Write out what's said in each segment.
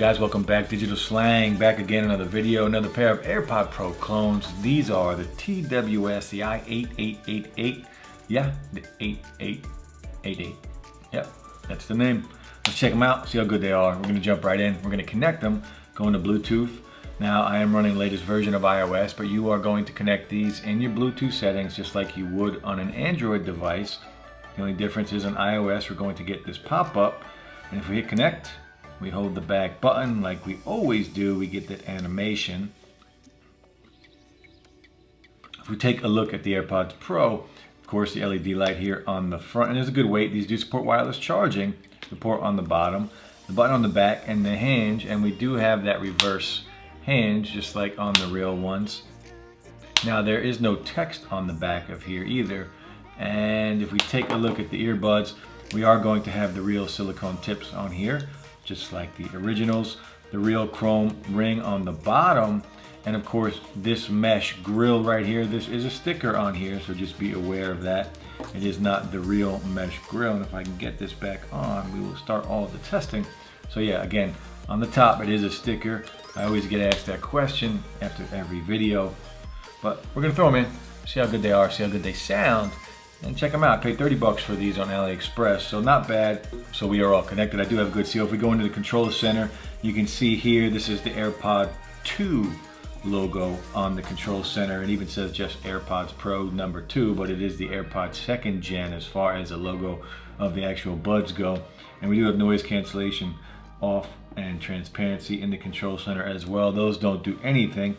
guys? Welcome back. Digital Slang back again. Another video, another pair of AirPod Pro clones. These are the TWS, the i8888. Yeah, the 8888. Yep, that's the name. Let's check them out, see how good they are. We're gonna jump right in. We're gonna connect them, go into Bluetooth. Now I am running the latest version of iOS, but you are going to connect these in your Bluetooth settings just like you would on an Android device. The only difference is on iOS, we're going to get this pop-up, and if we hit connect, we hold the back button like we always do, we get that animation. If we take a look at the AirPods Pro, of course the LED light here on the front, and there's a good weight. These do support wireless charging. The port on the bottom, the button on the back, and the hinge, and we do have that reverse hinge just like on the real ones. Now there is no text on the back of here either, and if we take a look at the earbuds, we are going to have the real silicone tips on here just like the originals, the real chrome ring on the bottom, and of course this mesh grill right here. This is a sticker on here, so just be aware of that. It is not the real mesh grill, and if I can get this back on, we will start all the testing. So yeah, again, on the top it is a sticker. I always get asked that question after every video, but we're gonna throw them in, see how good they are, see how good they sound, and check them out. I paid 30 bucks for these on AliExpress, so not bad. So we are all connected. I do have a good seal. If we go into the control center, you can see here, this is the AirPod 2 logo on the control center. It even says just AirPods Pro number 2, but it is the AirPods 2nd gen as far as the logo of the actual buds go. And we do have noise cancellation off and transparency in the control center as well. Those don't do anything.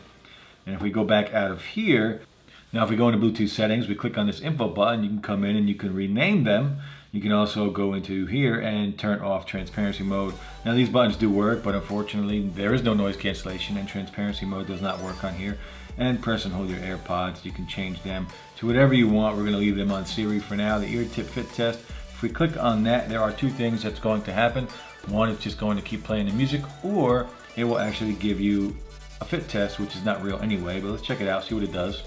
And if we go back out of here, now if we go into Bluetooth settings, we click on this info button, you can come in and you can rename them. You can also go into here and turn off transparency mode. Now these buttons do work, but unfortunately there is no noise cancellation and transparency mode does not work on here. And press and hold your AirPods. You can change them to whatever you want. We're gonna leave them on Siri for now. The ear tip fit test, if we click on that, there are two things that's going to happen. One, it's just going to keep playing the music, or it will actually give you a fit test, which is not real anyway, but let's check it out, see what it does.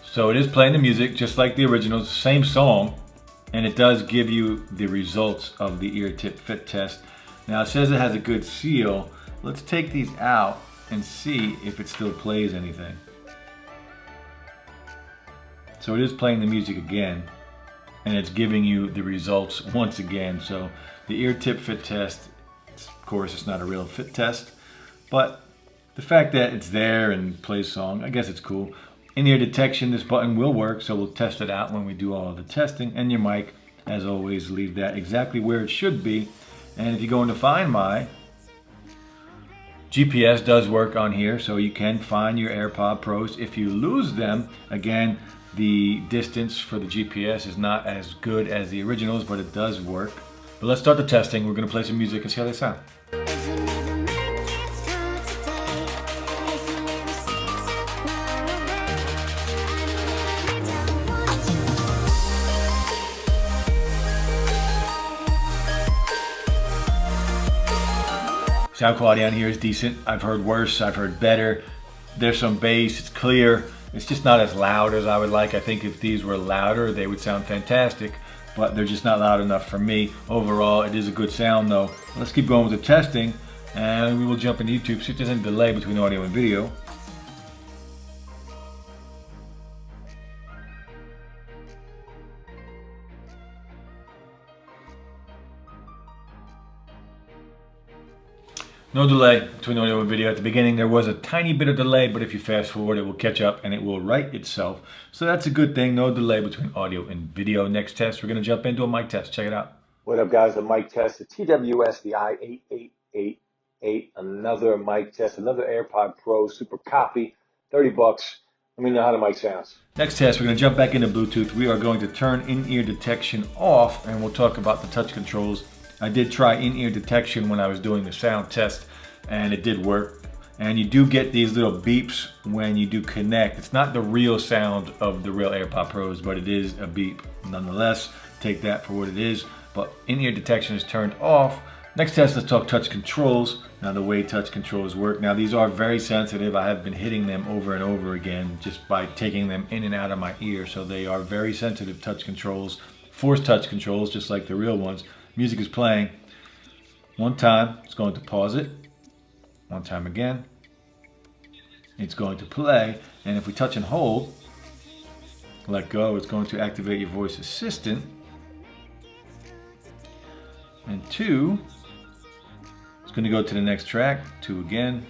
So it is playing the music just like the originals, same song, and it does give you the results of the ear tip fit test. Now it says it has a good seal. Let's take these out and see if it still plays anything. So it is playing the music again, and it's giving you the results once again. So the ear tip fit test, of course it's not a real fit test, but the fact that it's there and plays song, I guess it's cool. In-ear detection, this button will work, so we'll test it out when we do all of the testing. And your mic, as always, leave that exactly where it should be. And if you go into Find My, GPS does work on here, so you can find your AirPod Pros. If you lose them, again, the distance for the GPS is not as good as the originals, but it does work. But let's start the testing. We're gonna play some music and see how they sound. Sound quality on here is decent. I've heard worse, I've heard better. There's some bass, it's clear. It's just not as loud as I would like. I think if these were louder, they would sound fantastic, but they're just not loud enough for me. Overall, it is a good sound though. Let's keep going with the testing, and we will jump into YouTube, see if there's any delay between audio and video. No delay between audio and video. At the beginning there was a tiny bit of delay, but if you fast forward it will catch up and it will right itself. So that's a good thing, no delay between audio and video. Next test, we're gonna jump into a mic test. Check it out. What up guys, the mic test, the TWS, the i8888, another mic test, another AirPod Pro, super copy, 30 bucks. Let me know how the mic sounds. Next test, we're gonna jump back into Bluetooth. We are going to turn in-ear detection off, and we'll talk about the touch controls. I did try in-ear detection when I was doing the sound test, and it did work. And you do get these little beeps when you do connect. It's not the real sound of the real AirPod Pros, but it is a beep nonetheless. Take that for what it is. But in-ear detection is turned off. Next test, let's talk touch controls. Now the way touch controls work. Now these are very sensitive. I have been hitting them over and over again just by taking them in and out of my ear. So they are very sensitive touch controls. Force touch controls, just like the real ones. Music is playing. One time, it's going to pause it. One time again, it's going to play. And if we touch and hold, let go, it's going to activate your voice assistant. And 2, it's going to go to the next track. 2 again.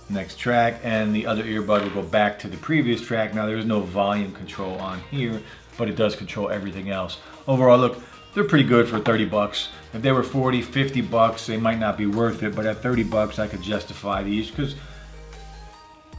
Next track, and the other earbud will go back to the previous track. Now there is no volume control on here, but it does control everything else. Overall, look, they're pretty good for 30 bucks. If they were 40, 50 bucks, they might not be worth it, but at 30 bucks, I could justify these because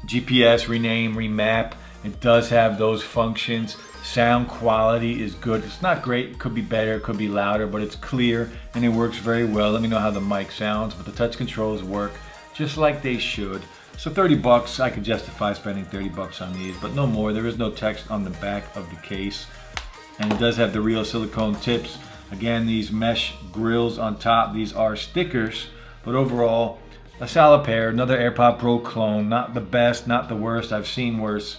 GPS, rename, remap, it does have those functions. Sound quality is good. It's not great, it could be better, it could be louder, but it's clear and it works very well. Let me know how the mic sounds, but the touch controls work just like they should. So 30 bucks, I could justify spending 30 bucks on these, but no more. There is no text on the back of the case. And it does have the real silicone tips. Again, these mesh grills on top, these are stickers, but overall, a solid pair. Another AirPod Pro clone, not the best, not the worst. I've seen worse,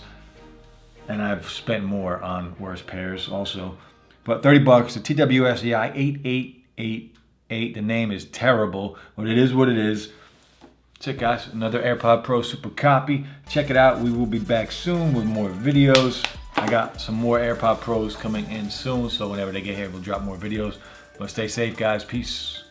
and I've spent more on worse pairs also. But 30 bucks, the TWS-EI 8888. The name is terrible, but it is what it is. That's it, guys. Another AirPod Pro Super Copy. Check it out. We will be back soon with more videos. I got some more AirPod Pros coming in soon, so whenever they get here, we'll drop more videos. But stay safe, guys. Peace.